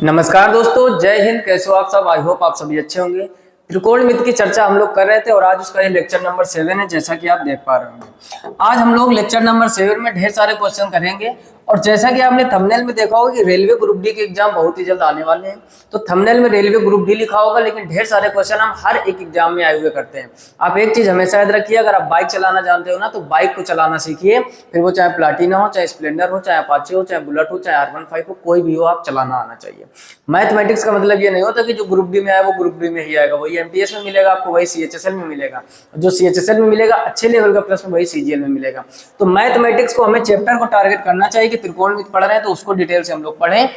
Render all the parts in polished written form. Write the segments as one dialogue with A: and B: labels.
A: नमस्कार दोस्तों, जय हिंद। कैसे हो आप सब? आई होप आप सभी अच्छे होंगे। त्रिकोणमिति की चर्चा हम लोग कर रहे थे और आज उसका ये लेक्चर नंबर 7 है, जैसा कि आप देख पा रहे होंगे। आज हम लोग लेक्चर नंबर 7 में ढेर सारे क्वेश्चन करेंगे और जैसा कि आपने थंबनेल में देखा होगा कि रेलवे ग्रुप डी के एग्जाम बहुत ही जल्द आने वाले हैं, तो थंबनेल में रेलवे ग्रुप डी लिखा होगा, लेकिन ढेर सारे क्वेश्चन हम हर एक एग्जाम में आए हुए करते हैं। आप एक चीज हमेशा याद रखिए, अगर आप बाइक चलाना जानते हो ना, तो बाइक को चलाना सीखिए, फिर वो चाहे प्लाटिना हो, चाहे स्प्लेंडर हो, चाहे अपाचे हो, चाहे बुलेट हो, चाहे R15 हो, कोई भी हो, आप चलाना आना चाहिए। मैथमेटिक्स का मतलब ये नहीं होता कि जो ग्रुप डी में आया वो ग्रुप डी में ही आएगा, वही एमटीएस में मिलेगा आपको, वही सीएचएसएल में मिलेगा, जो सीएचएसएल में मिलेगा अच्छे लेवल का प्रश्न वही सीजीएल में मिलेगा। तो मैथमेटिक्स को हमें चैप्टर को टारगेट करना चाहिए कि त्रिकोणमिति पढ़ रहे हैं तो उसको डिटेल से हम लोग पढ़ें,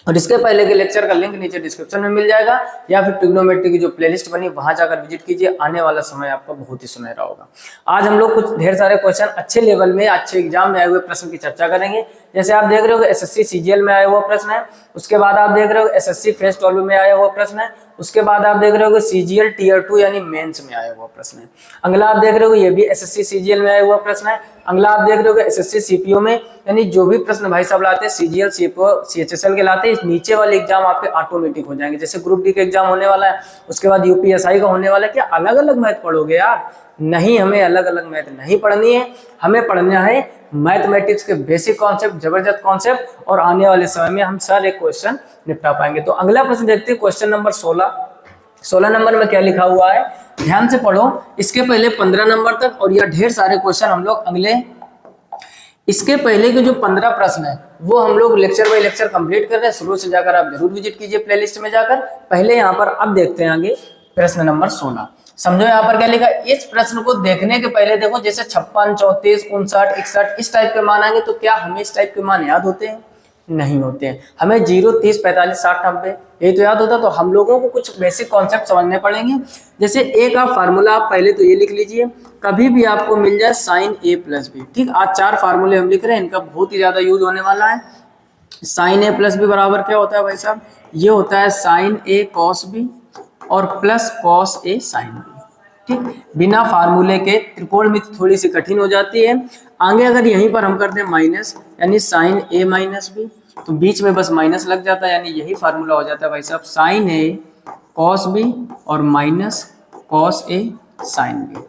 A: और इसके पहले के लेक्चर का लिंक नीचे डिस्क्रिप्शन में मिल जाएगा, या फिर ट्रिग्नोमेट्री की जो प्लेलिस्ट बनी वहां जाकर विजिट कीजिए। आने वाला समय आपका बहुत ही सुनहरा होगा। आज हम लोग कुछ ढेर सारे क्वेश्चन अच्छे लेवल में, अच्छे एग्जाम में आए हुए प्रश्न की चर्चा करेंगे। जैसे आप देख रहे हो एसएससी सीजीएल में आया हुआ प्रश्न है, उसके बाद आप देख रहे हो एसएससी फेस 12 में आया हुआ प्रश्न है, उसके बाद आप देख रहे हो सीजीएल टीयर 2 यानी मेंस में आया हुआ प्रश्न है। अगला आप देख रहे हो ये भी एसएससी सीजीएल में आया हुआ प्रश्न है। अगला आप देख रहे हो एसएससी सीपीओ में, यानी जो भी प्रश्न भाई साहब लाते हैं सीजीएल सीपीओ सीएचएसएल के लाते हैं, नीचे वाले एग्जाम आपके ऑटोमेटिक हो जाएंगे। जैसे ग्रुप डी का एग्जाम होने वाला है, उसके बाद यूपीएसआई का होने वाला है, क्या अलग अलग मैथ पढ़ोगे यार? नहीं, हमें अलग अलग मैथ नहीं पढ़नी है, हमें पढ़ना है मैथमेटिक्स के बेसिक कॉन्सेप्ट, जबरदस्त कॉन्सेप्ट, और आने वाले समय में हम सारे क्वेश्चन निपटा पाएंगे। तो अगला प्रश्न देखते हैं, क्वेश्चन नंबर 16 नंबर में क्या लिखा हुआ है, ध्यान से पढ़ो। इसके पहले 15 नंबर तक और यह ढेर सारे क्वेश्चन हम लोग अगले, इसके पहले के जो 15 प्रश्न है वो हम लोग लेक्चर बाय लेक्चर कंप्लीट कर रहे हैं। शुरू से जाकर आप जरूर विजिट कीजिए प्लेलिस्ट में जाकर। पहले यहाँ पर अब देखते हैं आगे प्रश्न नंबर 16। समझो यहाँ पर क्या लिखा। इस प्रश्न को देखने के पहले देखो, जैसे 56, 34, 59, 61 इस टाइप के मान आएंगे, तो क्या हमें इस टाइप के मान याद होते हैं? नहीं होते हैं। हमें 0, 30, 45, 60, 90 यही तो याद होता। तो हम लोगों को कुछ बेसिक कॉन्सेप्ट समझने पड़ेंगे। जैसे एक आप फार्मूला आप पहले तो ये लिख लीजिए, कभी भी आपको मिल जाए साइन ए प्लस बी। ठीक, आज 4 फार्मूले हम लिख रहे हैं, इनका बहुत ही ज्यादा यूज होने वाला है। साइन ए प्लस बी बराबर क्या होता है भाई साहब? ये होता है साइन ए कॉस बी और plus cos A sine B. ठीक, बिना फार्मूले के त्रिकोणमिति थोड़ी सी कठिन हो जाती है। आगे अगर यहीं पर हम करते हैं माइनस, यानी साइन ए माइनस बी, तो बीच में बस माइनस लग जाता है, यानी यही फार्मूला हो जाता है भाई साहब, साइन ए कॉस बी और minus cos A sine B.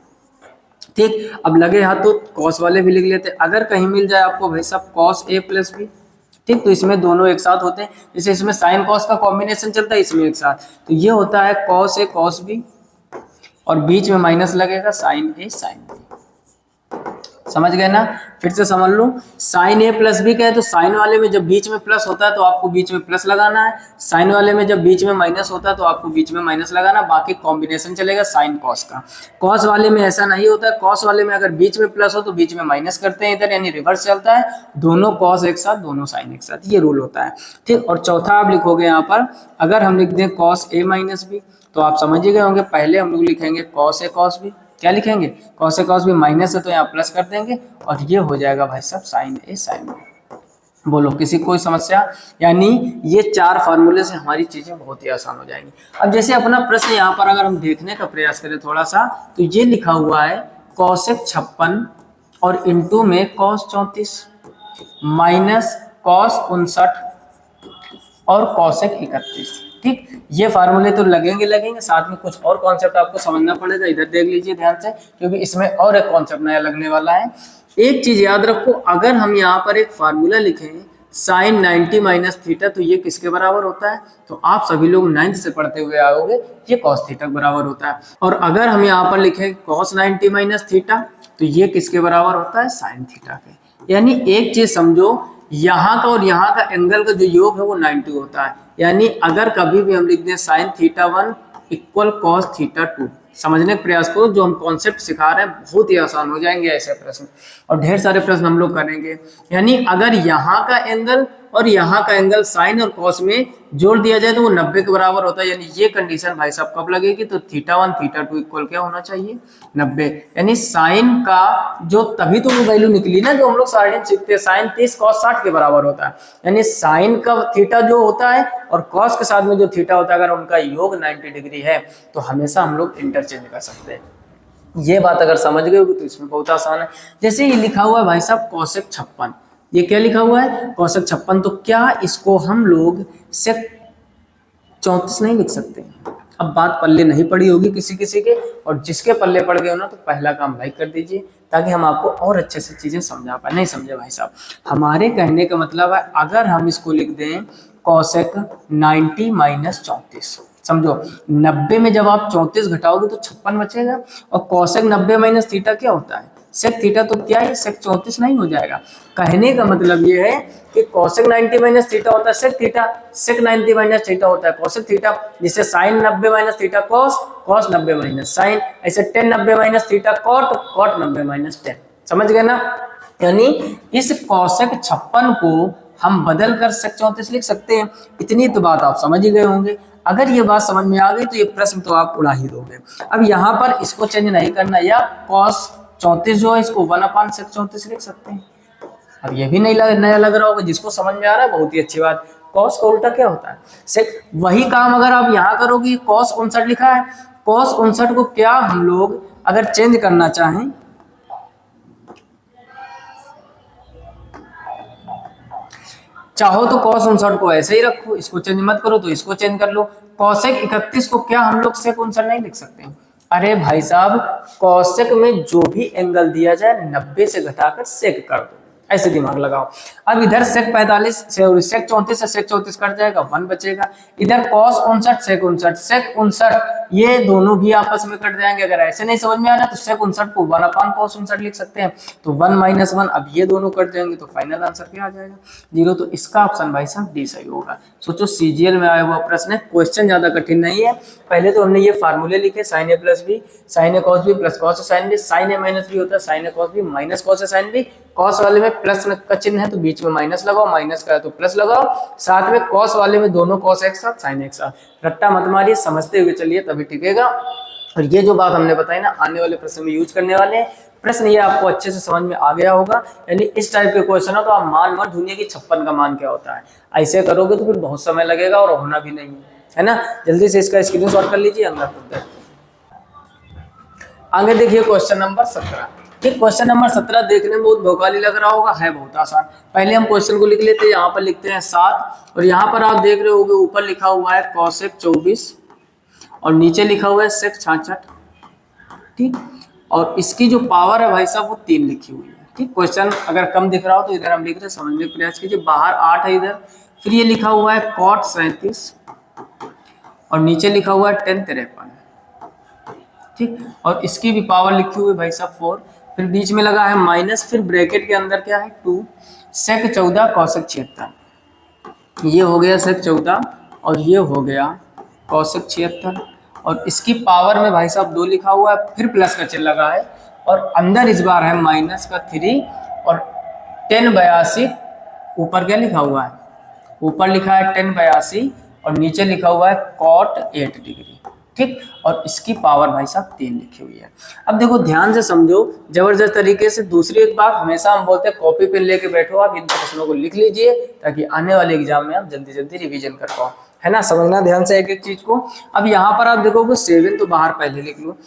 A: ठीक, अब लगे हाथ तो कॉस वाले भी लिख लेते हैं। अगर कहीं मिल जाए आपको भाई साहब कॉस ए प्लस बी, ठीक, तो इसमें दोनों एक साथ होते हैं। जैसे इसमें साइन कॉस का कॉम्बिनेशन चलता है, इसमें एक साथ, तो ये होता है कॉस ए कॉस बी और बीच में माइनस लगेगा साइन ए साइन बी। समझ गए ना? फिर से समझ लो, साइन ए प्लस बी का है तो साइन वाले में जब बीच में प्लस होता है तो आपको बीच में प्लस लगाना है, साइन वाले में जब बीच में माइनस होता है तो आपको बीच में माइनस लगाना। बाकी कॉम्बिनेशन चलेगा साइन कॉस का। कॉस वाले में ऐसा नहीं होता है, कॉस वाले में अगर बीच में प्लस हो तो बीच में माइनस करते हैं इधर, यानी रिवर्स चलता है, दोनों कॉस एक साथ दोनों साइन एक साथ, ये रूल होता है। ठीक, और चौथा आप लिखोगे यहाँ पर, अगर हम लिख दें कॉस ए माइनस बी, तो आप समझ ही गए होंगे, पहले हम लोग लिखेंगे कॉस ए कॉस बी, क्या लिखेंगे? Cos A cos B, minus है तो यहाँ प्लस कर देंगे और ये हो जाएगा भाई साहब साइन ए साइन बी। बोलो किसी कोई समस्या? यानी ये 4 फार्मूले से हमारी चीजें बहुत ही आसान हो जाएंगी। अब जैसे अपना प्रश्न यहाँ पर अगर हम देखने का प्रयास करें थोड़ा सा, तो ये लिखा हुआ है कॉसेक 56 और इंटू में कॉस 34 माइनस कॉस 59 और कॉसेक 31। ठीक, ये फार्मूले तो लगेंगे, साथ में कुछ और कॉन्सेप्ट आपको समझना पड़ेगा। इधर देख लीजिए ध्यान से, क्योंकि इसमें और एक कॉन्सेप्ट नया लगने वाला है। एक चीज याद रखो, अगर हम यहाँ पर एक फार्मूला लिखें साइन 90 माइनस थीटा, तो ये किसके बराबर होता है? तो आप सभी लोग 9th से पढ़ते हुए आओगे, ये कॉस थीटा के बराबर होता है। और अगर हम यहाँ पर लिखें कॉस 90 माइनस थीटा, तो ये किसके बराबर होता है? साइन थीटा के। यानी एक चीज समझो, यहाँ का और यहाँ का एंगल का जो योग है वो 90 होता है। यानी अगर कभी भी हम लिख दें sine theta 1 equal cos theta 2, समझने का प्रयास करो, जो हम कॉन्सेप्ट सिखा रहे हैं बहुत ही आसान हो जाएंगे ऐसे प्रश्न, और ढेर सारे प्रश्न हम लोग करेंगे। यानी अगर यहाँ का एंगल और यहाँ का एंगल साइन और कॉस में जोड़ दिया जाए तो वो 90 के बराबर होता है। यानी ये कंडीशन भाई साहब कब लगेगी? तो थीटा 1 थीटा 2 इक्वल क्या होना चाहिए? 90। यानी साइन का जो तभी तो वो वैल्यू निकली ना जो हम लोग साइन सीखते हैं, साइन 30 कॉस 60 के बराबर होता है। यानी साइन का थीटा जो होता है और कॉस के साथ में जो थीटा होता है, अगर उनका योग 90 डिग्री है तो हमेशा हम लोग इंटरचेंज कर सकते हैं। ये बात अगर समझ गए हो तो इसमें बहुत आसान है। जैसे ये लिखा हुआ है भाई साहब कॉसेक 56, ये क्या लिखा हुआ है कौशिक 56, तो क्या इसको हम लोग सेक 34 नहीं लिख सकते? अब बात पल्ले नहीं पड़ी होगी किसी किसी के, और जिसके पल्ले पड़ गए हो ना तो पहला काम लाइक कर दीजिए ताकि हम आपको और अच्छे से चीजें समझा पाए। नहीं समझे भाई साहब, हमारे कहने का मतलब है अगर हम इसको लिख दें कौशिक 90 माइनस 34, समझो 90 में जब आप 34 घटाओगे तो 56 बचेगा, और कौशिक 90 माइनस थीटा क्या होता है सेक थीटा, तो क्या है सेक 34 नहीं हो जाएगा। कहने का मतलब ये है कि कौशिक 90 माइनस थीटा होता है sec theta, sec 90 minus theta होता है कौशिक थीटा, जिससे sine 90 minus theta cos, cos 90 minus sine, ऐसे tan 90 minus theta cot, cot 90 minus tan. समझ गए ना? यानी इस कौशिक 56 को हम बदल कर सेक 34 लिख सकते हैं। इतनी तो बात आप समझ ही गए होंगे। अगर ये बात समझ में आ गई तो ये प्रश्न तो आप उड़ा ही दोगे। अब यहाँ पर इसको चेंज नहीं करना, या कॉस 34 जो है इसको 1/sec 34 लिख सकते हैं। अब ये भी नहीं नया लग रहा होगा, जिसको समझ में आ रहा है बहुत ही अच्छी बात। कॉस का उल्टा क्या होता है सेक। वही काम अगर आप यहाँ करोगे, कॉस 59 लिखा है, कॉस 59 को क्या हम लोग अगर चेंज करना चाहें, चाहो तो कॉस 59 को ऐसे ही रखो, इसको चेंज मत करो, तो इसको चेंज कर लो। कौशिक 31 को क्या हम लोग सेक 59 नहीं लिख सकते? अरे भाई साहब, कौशिक में जो भी एंगल दिया जाए 90 से घटाकर सेक कर दो, ऐसे दिमाग लगाओ। अब इधर सेक 45 से सेक 34 से सेक 34 कट जाएगा, 1 बचेगा। इधर कॉस 59 सेक 59, सेक 59 ये दोनों भी आपस में कट जाएंगे। अगर ऐसे नहीं समझ में आ रहा तो सेक 59 को 1/cos 59 लिख सकते हैं, तो 1 - 1, अब ये दोनों कट जाएंगे तो फाइनल आंसर क्या आ जाएगा 0। तो इसका ऑप्शन भाई साहब डी सही होगा। सोचो सीजीएल में आया हुआ प्रश्न है, क्वेश्चन ज्यादा कठिन नहीं है। पहले तो हमने ये फार्मूले लिखे, sign A plus B, sign A cos B plus cos A sine B, sign A minus B होता है sign A cos B minus cos A sine B. Cos वाले में प्लस का चिन्ह है तो बीच में माइनस लगाओ, माइनस का है तो प्लस लगाओ, साथ में कॉस वाले में दोनों कॉस एक साथ साइन एक साथ। रट्टा मत मारिए, समझते हुए चलिए तभी टिकेगा। और ये जो बात हमने बताई ना आने वाले प्रश्न में यूज करने वाले हैं, प्रश्न ये आपको अच्छे से समझ में आ गया होगा। यानी इस टाइप के क्वेश्चन हो तो आप मान मत ढूंढिए कि 56 का मान क्या होता है, ऐसे करोगे तो फिर बहुत समय लगेगा और होना भी नहीं है ना। जल्दी से इसका स्क्रीनशॉट कर लीजिए। आगे देखिए क्वेश्चन नंबर 17। ठीक, क्वेश्चन नंबर 17 देखने में बहुत भौकाली लग रहा होगा, है बहुत आसान। पहले हम क्वेश्चन को लिख लेते हैं। यहाँ पर लिखते हैं 7, और यहाँ पर आप देख रहे होंगे ऊपर लिखा हुआ है कौशिक 24 और नीचे लिखा हुआ है सेक 66। ठीक, और इसकी जो पावर है भाई साहब वो 3 लिखी हुई है। ठीक, क्वेश्चन अगर कम दिख रहा हो तो इधर हम लिख रहे हैं, समझने का प्रयास कीजिए। बाहर 8 है इधर, फिर ये लिखा हुआ है कॉट 37 और नीचे लिखा हुआ है tan 53। ठीक, और इसकी भी पावर लिखी हुई है भाई साहब 4, फिर बीच में लगा है माइनस, फिर ब्रैकेट के अंदर क्या है 2, सेक 14 कौशिक 76। ये हो गया सेक 14 और ये हो गया कौशिक 76, और इसकी पावर में भाई साहब 2 लिखा हुआ है, फिर प्लस का चिन्ह लगा है, और अंदर इस बार है माइनस का 3 और tan 82। ऊपर क्या लिखा हुआ है, ऊपर लिखा है tan 82 और नीचे लिखा हुआ है cot 8 डिग्री। ठीक, और इसकी पावर भाई साहब 3 लिखी हुई है। अब देखो ध्यान से समझो जबरदस्त तरीके से। दूसरी एक बात हमेशा हम बोलते हैं कॉपी पेन लेके बैठो, आप इन प्रश्नों को लिख लीजिए ताकि आने वाले एग्जाम में आप जल्दी जल्दी रिवीजन कर पाओ, है ना। समझना ध्यान से एक एक चीज को। अब यहाँ पर आप देखोगे 7 तो बाहर पहले लिख लो।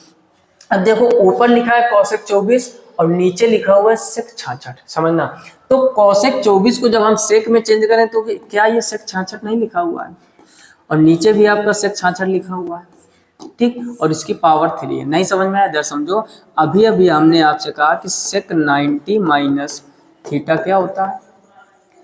A: अब देखो ऊपर लिखा है कौशिक 24 और नीचे लिखा हुआ है सेक 66, समझना। तो कौशिक 24 को जब हम सेक में चेंज करें तो क्या ये सेक 66 नहीं लिखा हुआ है, और नीचे भी आपका सेक 66 लिखा हुआ है। ठीक, और इसकी पावर 3 है। नहीं समझ में आया इधर समझो। अभी अभी हमने आपसे कहा कि सेक 90 माइनस थीटा क्या होता है,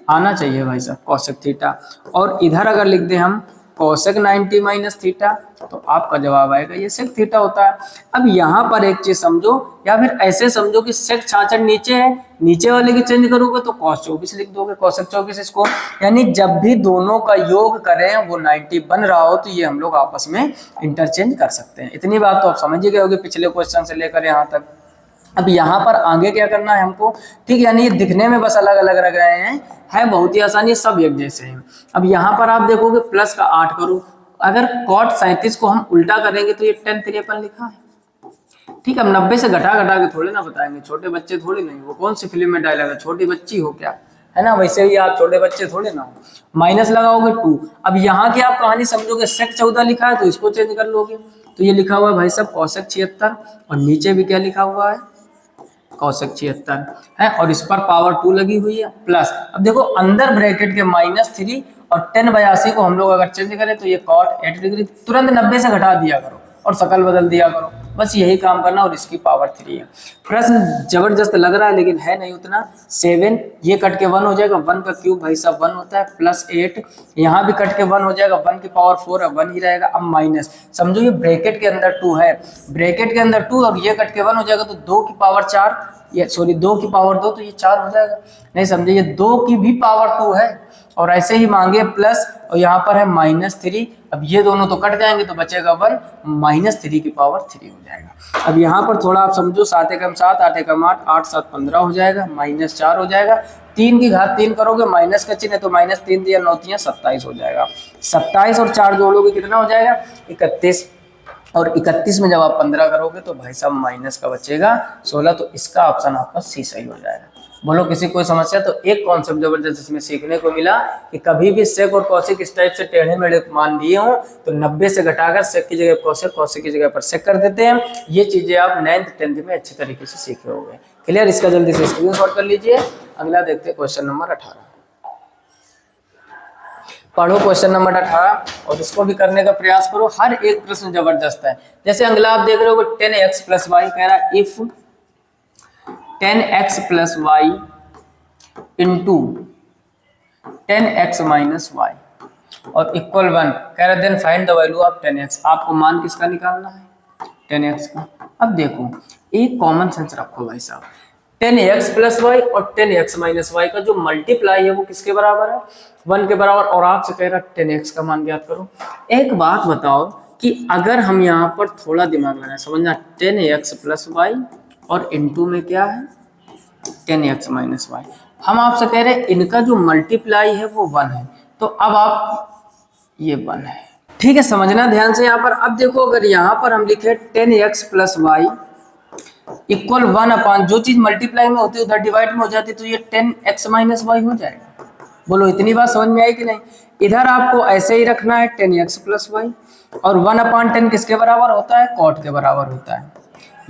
A: आना चाहिए भाई साहब कौशिक थीटा, और इधर अगर लिख दें हम कौशिक 90 माइनस थीटा तो आपका जवाब आएगा ये सेक थीटा होता है। अब यहाँ पर एक चीज समझो, या फिर ऐसे समझो कि सेक 66 नीचे है, नीचे वाले की चेंज करोगे तो कॉस 24 लिख दोगे, कौशिक 24 इसको। यानी जब भी दोनों का योग करें वो 90 बन रहा हो तो ये हम लोग आपस में इंटरचेंज कर सकते हैं। इतनी बात तो आप समझ ही गए होगे पिछले क्वेश्चन से लेकर यहाँ तक। अब यहाँ पर आगे क्या करना है हमको, ठीक, यानी ये दिखने में बस अलग अलग लग रहे हैं, है बहुत ही आसानी, सब एक जैसे हैं। अब यहाँ पर आप देखोगे प्लस का 8 करो, अगर कॉट 37 को हम उल्टा करेंगे तो ये tan 53 लिखा है। ठीक, अब 90 से घटा घटा के थोड़े ना बताएंगे, छोटे बच्चे थोड़ी नहीं, वो कौन सी फिल्म में डायलॉग है, छोटी बच्ची हो क्या, है ना। वैसे ही आप छोटे बच्चे थोड़े ना हो। माइनस लगाओगे 2। अब यहाँ की आप कहानी समझोगे, सेक 14 लिखा है तो इसको चेंज कर लोगे, तो ये लिखा हुआ है भाई साहब कौशिक 76 और नीचे भी क्या लिखा हुआ है कोसेक 76 है, और इस पर पावर 2 लगी हुई है प्लस, अब देखो अंदर ब्रैकेट के -3 और tan 82 को हम लोग अगर चेंज करें तो ये cot 8 डिग्री, तुरंत 90 से घटा दिया करो और शकल बदल दिया करो, बस यही काम करना, और इसकी पावर 3 है। प्रश्न जबरदस्त लग रहा है लेकिन है नहीं उतना। 7 ये कट के 1 हो जाएगा, 1 का क्यूब भाई साहब 1 होता है, प्लस 8 यहाँ भी कट के 1 हो जाएगा, 1 की पावर 4 है, 1 ही रहेगा। अब माइनस, समझो ये ब्रैकेट के अंदर 2 है, ब्रैकेट के अंदर 2 और ये कट के 1 हो जाएगा तो 2 की पावर 4, ये सॉरी 2 की पावर 2 तो ये 4 हो जाएगा, नहीं समझे, ये 2 की भी पावर 2 है, और ऐसे ही मांगे प्लस, और यहाँ पर है -3, अब ये दोनों तो कट जाएंगे तो बचेगा 1, -3 की पावर 3 हो जाएगा। अब यहाँ पर थोड़ा आप समझो, 7 एकम 7, 8 एकम 8, 8 7 15 हो जाएगा, -4 हो जाएगा, 3 की घात 3 करोगे, माइनस का चिन्ह है तो -3 दिया, 9 तियां 27 हो जाएगा, 27 और 4 जोड़ोगे कितना हो जाएगा 31, और 31 में जब आप 15 करोगे तो भाई साहब माइनस का बचेगा 16, तो इसका ऑप्शन आपका सी सही हो जाएगा। बोलो किसी कोई समस्या? तो एक कॉन्सेप्ट जबरदस्त इसमें सीखने को मिला कि कभी भी सेक और कौशिक इस टाइप से टेढ़े मेढ़े मान दिए हो तो 90 से घटाकर सेक की जगह कौशिक, कौशिक की जगह पर सेक कर देते हैं। ये चीजें आप 9th 10th में अच्छे तरीके से सीखे होंगे। क्लियर? इसका जल्दी से स्क्रीनशॉट कर लीजिए। अगला देखते हैं क्वेश्चन नंबर 18। पढ़ो क्वेश्चन नंबर 18 और इसको भी करने का प्रयास करो। हर एक प्रश्न जबरदस्त है। जैसे अगला आप देख रहे हो 10x + y कह रहा है, if 10x + y into 10x - y और इक्वल 1 कह रहा है, then find the value of 10x। आपको मान किसका निकालना है? 10x का। अब देखो एक कॉमन सेंस रखो भाई साहब, 10x + y और 10x - y का जो मल्टीप्लाई है वो किसके बराबर है? 1 के बराबर। और आपसे कह रहा है 10x का मान ज्ञात करो। एक बात बताओ कि अगर हम यहाँ पर थोड़ा दिमाग लगाएं, समझना 10x + y और इनटू में क्या है 10x - y, हम आपसे कह रहे हैं इनका जो मल्टीप्लाई है वो 1 है, तो अब आप ये 1 है, ठीक है, समझना ध्यान से यहाँ पर। अब देखो अगर यहाँ पर हम लिखे 10x + y इक्वल 1 जो चीज मल्टीप्लाई में होती है उधर डिवाइड में हो जाती है, तो ये 10x - y हो जाएगा। बोलो इतनी बात समझ में आई कि नहीं? इधर आपको ऐसे ही रखना है 10x + y और 1/10 किसके बराबर होता है? कॉट के बराबर होता है।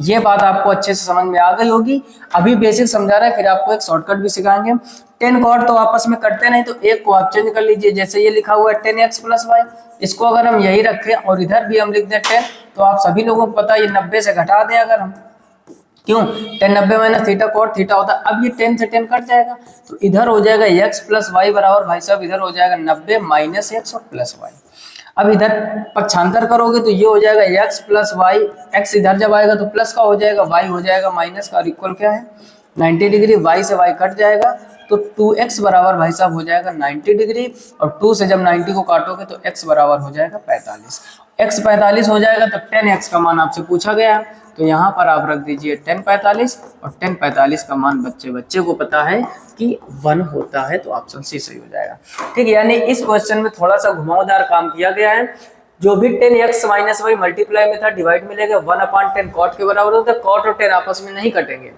A: ये बात आपको अच्छे से समझ में आ गई होगी। अभी बेसिक समझा रहा है, फिर आपको एक शॉर्टकट भी सिखाएंगे। 10 कॉट तो आपस में कटते नहीं, तो एक को आप चेंज कर लीजिए। जैसे ये लिखा हुआ है 10x + y, इसको अगर हम यही रखें और इधर भी हम लिख दें 10, तो आप सभी लोगों को पता है ये 90 से घटा दें अगर हम, क्यों 10 90 - थीटा कॉट थीटा होता है। अब ये 10 से 10 कट जाएगा, तो इधर हो जाएगा x + y बराबर भाई साहब इधर हो जाएगा 90 - x और प्लस y। अब इधर पक्षांतर करोगे तो ये हो जाएगा x + y, x इधर जब आएगा तो प्लस का हो जाएगा, y हो जाएगा माइनस का, और इक्वल क्या है 90 डिग्री। y से y कट जाएगा तो 2x बराबर भाई साहब हो जाएगा 90 डिग्री, और 2 से जब 90 को काटोगे तो x बराबर हो जाएगा 45। x 45 हो जाएगा तो 10x का मान आपसे पूछा गया है, तो यहाँ पर आप रख दीजिए 10 45, और 10 45 का मान बच्चे को पता है कि 1 होता है, तो ऑप्शन सी सही हो जाएगा। ठीक है, यानी इस क्वेश्चन में थोड़ा सा घुमावदार काम किया गया है। जो भी 10x - y मल्टीप्लाई में था डिवाइड मिलेगा 1/10 कॉट के बराबर होता है। कॉट और 10 आपस में नहीं कटेंगे,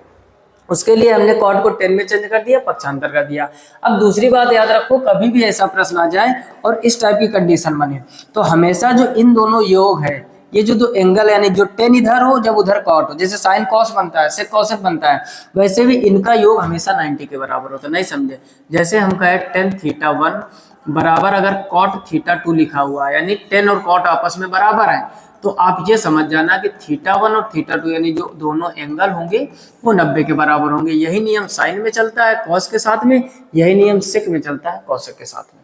A: उसके लिए हमने कॉट को 10 में चेंज कर दिया, पक्षांतर कर दिया। अब दूसरी बात याद रखो, कभी भी ऐसा प्रश्न आ जाए और इस टाइप की कंडीशन बने तो हमेशा जो इन दोनों योग है, ये जो दो एंगल यानी जो 10 इधर हो जब उधर कॉट हो, जैसे साइन कॉस बनता है, सेक कॉसेक बनता है, वैसे भी इनका योग हमेशा 90 के बराबर होता है। नहीं समझे? जैसे हम कहे tan θ1 बराबर अगर cot θ2 लिखा हुआ है, यानी 10 और cot आपस में बराबर है, तो आप ये समझ जाना कि θ1 और θ2 यानी जो दोनों एंगल होंगे वो 90 के बराबर होंगे। यही नियम साइन में चलता है कॉस के साथ में, यही नियम सेक में चलता है कॉसेक के साथ में।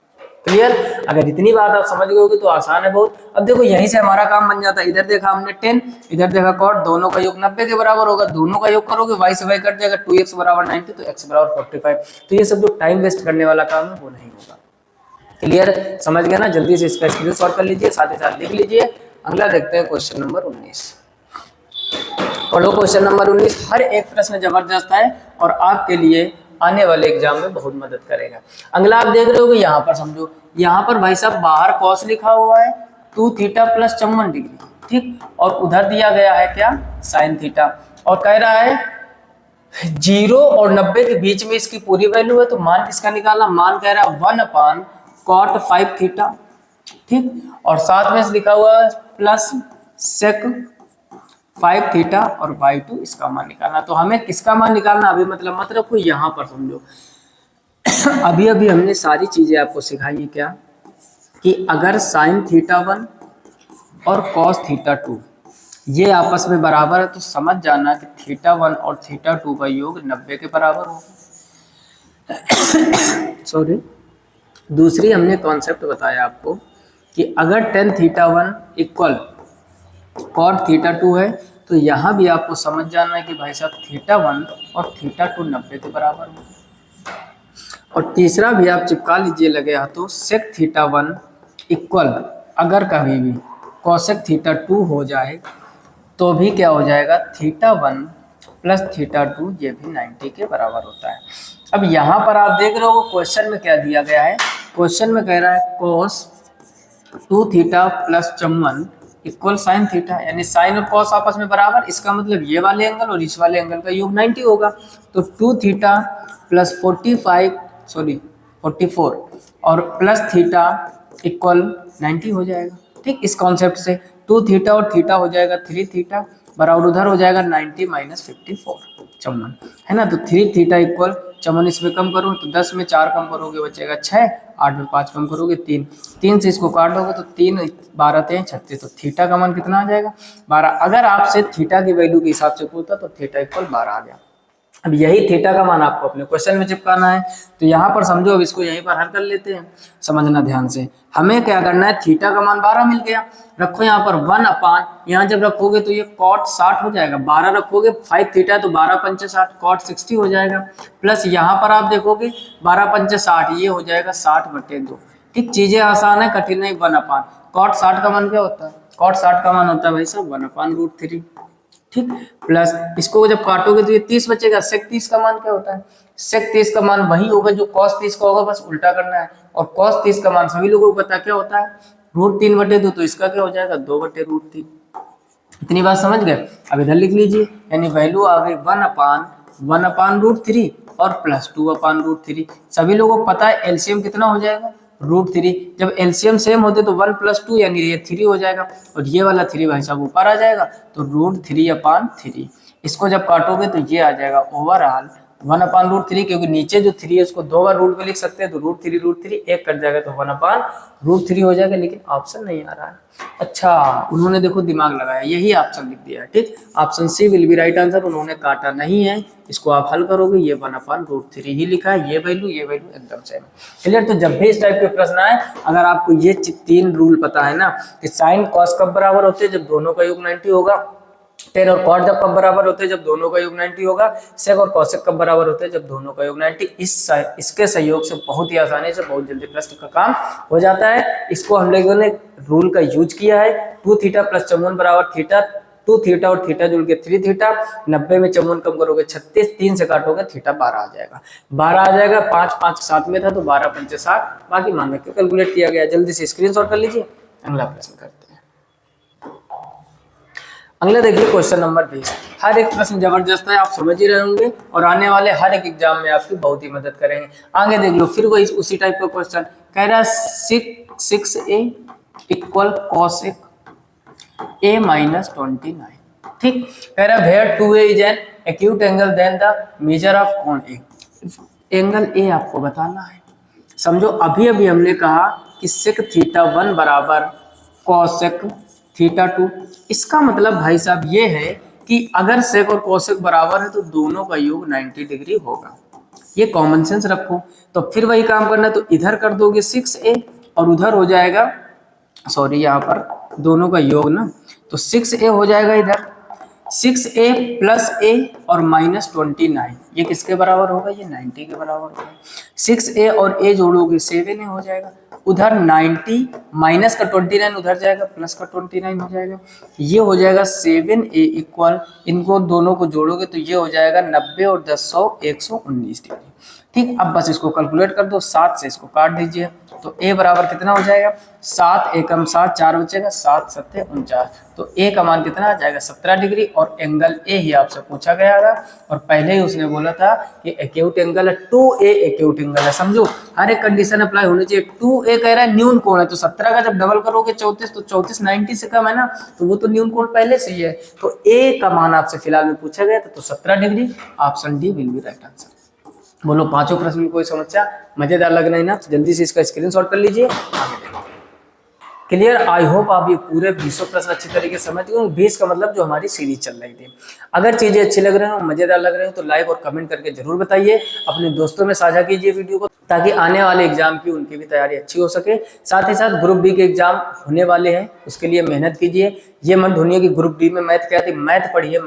A: क्लियर? अगर इतनी बात आप समझ गए होगे तो आसान है बहुत। अब देखो यहीं से हमारा काम बन जाता है। इधर देखा हमने 10, इधर देखा कॉट, दोनों का योग 90 के बराबर होगा, दोनों का योग करोगे y से y कट जाएगा, 2x बराबर 90 तो x बराबर 45। तो ये सब जो टाइम वेस्ट करने वाला काम है वो नहीं होगा। क्लियर? समझ गए ना? जल्दी से इसका स्क्रीनशॉट कर लीजिए, साथ ही साथ लिख लीजिए। अगला देखते हैं क्वेश्चन नंबर 19। पढ़ो क्वेश्चन नंबर 19। हर एक प्रश्न जबरदस्त है और आपके लिए आने वाले एग्जाम में बहुत मदद करेगा। अगला आप देख रहे हो कि यहाँ पर समझो, यहाँ पर भाई साहब बाहर कॉस लिखा हुआ है 2 θ + 54 डिग्री, ठीक, और उधर दिया गया है क्या sin θ, और कह रहा है 0 और 90 के बीच में इसकी पूरी वैल्यू है, तो मान किसका निकालना? मान कह रहा है 1/cot 5 θ, ठीक, और साथ में लिखा हुआ है प्लस sec 5 थीटा और y2 इसका मान निकालना। तो हमें किसका मान निकालना अभी मतलब मत रखो, यहाँ पर समझो। अभी अभी हमने सारी चीजें आपको सिखाई है क्या, कि अगर साइन थीटा 1 और कॉस थीटा 2 ये आपस में बराबर है तो समझ जाना कि थीटा 1 और थीटा 2 का योग 90 के बराबर होगा। सॉरी, दूसरी हमने कॉन्सेप्ट बताया आपको कि अगर tan theta 1 equal cot theta 2 है तो यहाँ भी आपको समझ जाना है कि भाई साहब थीटा 1 और थीटा 2 90 के बराबर होगा। और तीसरा भी आप चिपका लीजिए लगे हाथों, सेक थीटा 1 इक्वल अगर कभी भी कॉसेक थीटा 2 हो जाए तो भी क्या हो जाएगा, थीटा 1 प्लस थीटा 2 ये भी 90 के बराबर होता है। अब यहाँ पर आप देख रहे हो क्वेश्चन में क्या दिया गया है, क्वेश्चन में कह रहा है cos 2 theta plus 51 equal sine theta, यानी साइन और कॉस आपस में बराबर, इसका मतलब ये वाले एंगल और इस वाले एंगल का योग 90 होगा। तो 2 थीटा प्लस 44 और प्लस थीटा इक्वल 90 हो जाएगा। ठीक, इस कॉन्सेप्ट से 2 थीटा और थीटा हो जाएगा 3 थीटा बराबर उधर हो जाएगा 90 माइनस 54 54 है ना। तो 3 थीटा इक्वल 54 इसमें कम करो तो 10 में 4 कम करोगे बचेगा 6, 8 में 5 कम करोगे 3, 3 से इसको काटोगे तो 3 12 3 36, तो थीटा का मान कितना आ जाएगा 12। अगर आपसे थीटा की वैल्यू के हिसाब से पूछता तो थीटा इक्वल 12 आ गया। अब यही थीटा का मान आपको अपने क्वेश्चन में चिपकाना है। तो यहाँ पर समझो, अब इसको यहीं पर हल कर लेते हैं, समझना ध्यान से। हमें क्या करना है, थीटा का मान 12 मिल गया, रखो यहाँ पर 1 अपान, यहाँ जब रखोगे तो ये कॉट 60 हो जाएगा, 12 रखोगे 5 थीटा तो 12 पंचे 60 कॉट 60 हो जाएगा, प्लस यहाँ पर आप देखोगे 12 पंचे 60 ये हो जाएगा 60/2। ठीक, चीजें आसान है, कठिन नहीं। 1 अपान कॉट 60 का मान क्या होता है, कॉट 60 का मान होता है भाई साहब 1/√3। ठीक, प्लस इसको जब काटोगे तो ये 30 बचेगा। सेक 30 का मान क्या होता है, सेक 30 का मान वही होगा जो कॉस 30 का होगा, बस उल्टा करना है। और कॉस 30 का मान सभी लोगों को पता क्या होता है, √3/2, तो इसका क्या हो जाएगा 2/√3। इतनी बात समझ गए। अब इधर लिख लीजिए, यानी वैल्यू आ गई 1/√3 और प्लस 2/√3। सभी लोगों को पता है एलसीएम कितना हो जाएगा √3। जब एलसीएम सेम होते तो 1 + 2 यानी ये 3 हो जाएगा, और ये वाला 3 भाई साहब ऊपर आ जाएगा, तो √3/3। इसको जब काटोगे तो ये आ जाएगा ओवरऑल 1/√3, क्योंकि नीचे जो 3 है उसको 2 बार रूट में लिख सकते हैं, तो √3 एक कट जाएगा तो 1/√3 हो जाएगा। लेकिन ऑप्शन नहीं आ रहा है। अच्छा, उन्होंने देखो दिमाग लगाया, यही ऑप्शन लिख दिया है। ठीक, option C will be right answer. उन्होंने काटा नहीं है, इसको आप हल करोगे, ये 1/√3 ही लिखा है, ये वैल्यू एकदम सेम। क्लियर। तो जब भी इस टाइप के प्रश्न आए, अगर आपको ये 3 रूल पता है ना कि साइन कॉस कब बराबर होते हैं, जब दोनों का योग 90 होगा, टेन और कॉट जब कब बराबर होते हैं, जब दोनों का योग 90 होगा, सेक और कॉसेक कब बराबर होते हैं, जब दोनों का योग 90। इसके सहयोग से बहुत ही आसानी से बहुत जल्दी प्रश्न का काम हो जाता है। इसको हम लोगों ने रूल का यूज किया है। 2 थीटा प्लस 54 बराबर थीटा, 2 थीटा और थीटा जुड़ के 3 थीटा, 90 में 54 कम करोगे 36, 3 से काटोगे थीटा 12 आ जाएगा, 12 आ जाएगा। 5 5 साथ में था तो 12 पंचे 60, बाकी मान रख के कैलकुलेट किया गया। जल्दी से स्क्रीनशॉट कर लीजिए, अगला प्रश्न करते हैं। अगला देखिए क्वेश्चन नंबर 20। हर एक प्रश्न जबरदस्त है, आप समझ ही रहे होंगे, और आने वाले हर एक एग्जाम में आपकी बहुत ही मदद करेंगे। आगे देख लो, फिर वही उसी टाइप का क्वेश्चन कह रहा है 6a equal cosec a minus 29। ठीक, कह रहा है where 2a is an acute angle then the measure of कोण a। एंगल a आपको बताना है। समझो, अभी अभी हमने कहा कि सेक थीटा 1 बराबर कॉसेक थीटा 2। इसका मतलब भाई साहब ये है कि अगर सेक और कोसेक बराबर है तो दोनों का योग 90 डिग्री होगा। ये कॉमन सेंस रखो। तो फिर वही काम करना है, तो इधर कर दोगे 6a और उधर हो जाएगा, सॉरी यहाँ पर दोनों का योग ना, तो 6a हो जाएगा इधर, 6a प्लस a और माइनस 29, ये किसके बराबर होगा, ये 90 के बराबर होगा। 6a और a जोड़ोगे 7a हो जाएगा, उधर 90 माइनस का 29 उधर जाएगा, प्लस का 29 हो जाएगा, ये हो जाएगा 7a इक्वल, इनको दोनों को जोड़ोगे तो ये हो जाएगा 90 और 10 100 119 डिग्री। ठीक, अब बस इसको कैलकुलेट कर दो, 7 से इसको काट दीजिए तो ए बराबर कितना हो जाएगा 7 एकम 7, 4 बचेगा 7 7 49। तो ए का मान कितना आ जाएगा 17 डिग्री और एंगल ए ही आपसे पूछा गया था और पहले ही उसने बोला था कि एक्यूट एंगल है 2A एक्यूट एंगल है। समझो हर एक कंडीशन अप्लाई होनी चाहिए। 2A कह रहा है न्यून कोण है तो 17 का जब डबल करोगे 34 तो 34 90 से कम है ना, तो वो तो न्यून कोण पहले से ही है। तो ए का मान आपसे फिलहाल में पूछा गया था तो 17 degree. Option D will be right answer. बोलो पांचों प्रश्न में कोई समस्या? मजेदार लग रहा है ना, तो जल्दी से इसका स्क्रीनशॉट कर लीजिए। क्लियर? आई होप आप ये पूरे 20 प्रश्न अच्छी तरीके से समझ गए। 20 का मतलब जो हमारी सीरीज चल रही थी। अगर चीजें अच्छी लग रही हो, मजेदार लग रही हो तो लाइक और कमेंट करके जरूर बताइए। अपने दोस्तों में साझा कीजिए वीडियो को ताकि आने वाले एग्जाम की उनकी भी तैयारी अच्छी हो सके। साथ ही साथ ग्रुप डी के एग्जाम होने वाले हैं, उसके लिए मेहनत कीजिए। ये मत ढूंढिए कि ग्रुप डी में मैथ क्या थी, मैथ पढ़िए।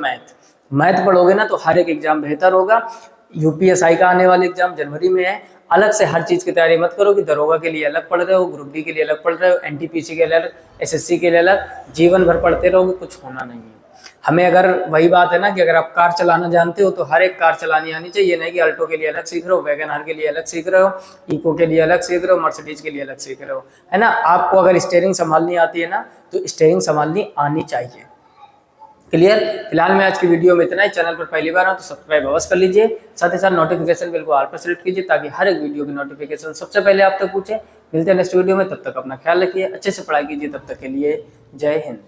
A: मैथ पढ़ोगे ना तो हर एक एग्जाम बेहतर होगा। यूपीएसआई का आने वाले एग्जाम जनवरी में है। अलग से हर चीज की तैयारी मत करो कि दरोगा के लिए अलग पढ़ रहे हो, ग्रुप डी के लिए अलग पढ़ रहे हो, एनटीपीसी के लिए अलग, एसएससी के लिए अलग। जीवन भर पढ़ते रहोगे कुछ होना नहीं है। हमें अगर वही बात है ना कि अगर आप कार चलाना जानते हो तो हर एक कार चलानी आनी चाहिए। नहीं कि अल्टो के लिए अलग सीख रहे हो, वैगन आर के लिए अलग सीख रहे हो, इको के लिए अलग सीख रहे हो, मर्सिडीज के लिए अलग सीख रहे हो, है ना। आपको अगर स्टीयरिंग संभालनी आती है ना तो स्टीयरिंग संभालनी आनी चाहिए। क्लियर? फिलहाल मैं आज की वीडियो में इतना ही। चैनल पर पहली बार हो तो सब्सक्राइब अवश्य कर लीजिए। साथ ही साथ नोटिफिकेशन बिल को ऑल पर सेलेक्ट कीजिए ताकि हर एक वीडियो की नोटिफिकेशन सबसे पहले आप तक पूछे। मिलते हैं नेक्स्ट वीडियो में, तब तक अपना ख्याल रखिए, अच्छे से पढ़ाई कीजिए। तब तक के लिए जय हिंद।